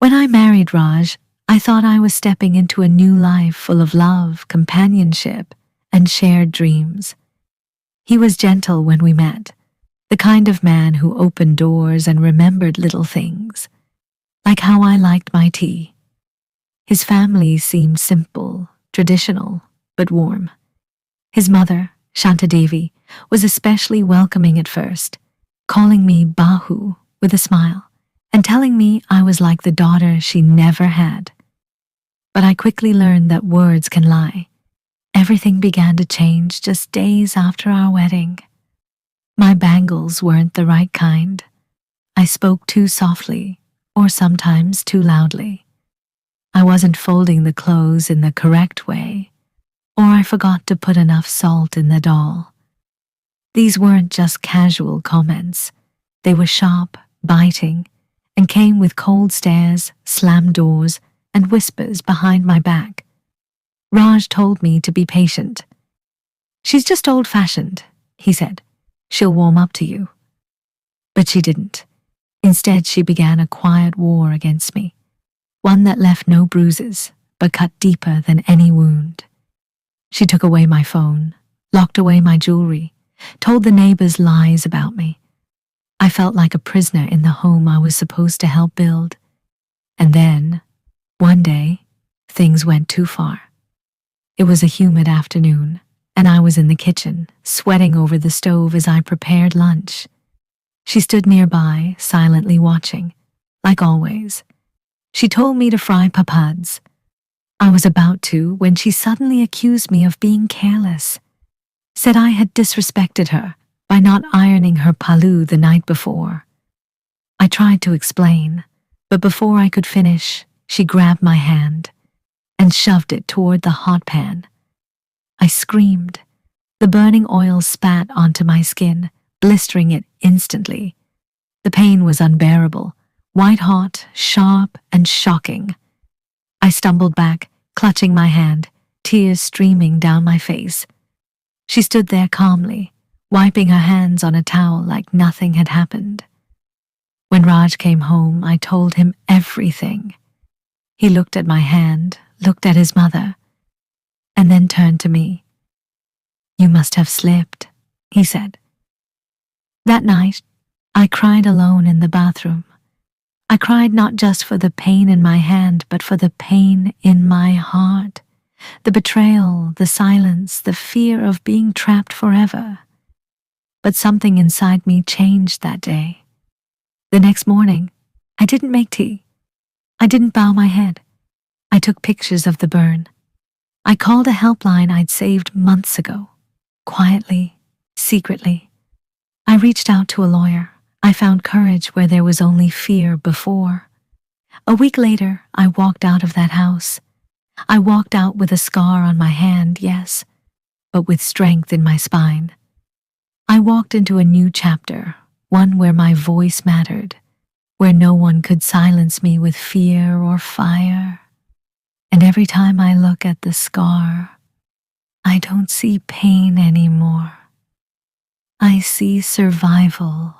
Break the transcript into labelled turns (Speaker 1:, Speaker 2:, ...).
Speaker 1: When I married Raj, I thought I was stepping into a new life full of love, companionship, and shared dreams. He was gentle when we met, the kind of man who opened doors and remembered little things, like how I liked my tea. His family seemed simple, traditional, but warm. His mother, Shantadevi, was especially welcoming at first, calling me Bahu with a smile and telling me I was like the daughter she never had. But I quickly learned that words can lie. Everything began to change just days after our wedding. My bangles weren't the right kind. I spoke too softly, or sometimes too loudly. I wasn't folding the clothes in the correct way, or I forgot to put enough salt in the dal. These weren't just casual comments. They were sharp, biting, and came with cold stares, slammed doors, and whispers behind my back. Raj told me to be patient. "She's just old-fashioned," he said. "She'll warm up to you." But she didn't. Instead, she began a quiet war against me, one that left no bruises, but cut deeper than any wound. She took away my phone, locked away my jewelry, told the neighbors lies about me. I felt like a prisoner in the home I was supposed to help build. And then, one day, things went too far. It was a humid afternoon, and I was in the kitchen, sweating over the stove as I prepared lunch. She stood nearby, silently watching, like always. She told me to fry papads. I was about to when she suddenly accused me of being careless, said I had disrespected her by not ironing her palu the night before. I tried to explain, but before I could finish, she grabbed my hand and shoved it toward the hot pan. I screamed. The burning oil spat onto my skin, blistering it instantly. The pain was unbearable, white-hot, sharp, and shocking. I stumbled back, clutching my hand, tears streaming down my face. She stood there calmly, wiping her hands on a towel like nothing had happened. When Raj came home, I told him everything. He looked at my hand, looked at his mother, and then turned to me. "You must have slipped," he said. That night, I cried alone in the bathroom. I cried not just for the pain in my hand, but for the pain in my heart. The betrayal, the silence, the fear of being trapped forever. But something inside me changed that day. The next morning, I didn't make tea. I didn't bow my head. I took pictures of the burn. I called a helpline I'd saved months ago. Quietly, secretly. I reached out to a lawyer. I found courage where there was only fear before. A week later, I walked out of that house. I walked out with a scar on my hand, yes, but with strength in my spine. I walked into a new chapter, one where my voice mattered, where no one could silence me with fear or fire. And every time I look at the scar, I don't see pain anymore. I see survival.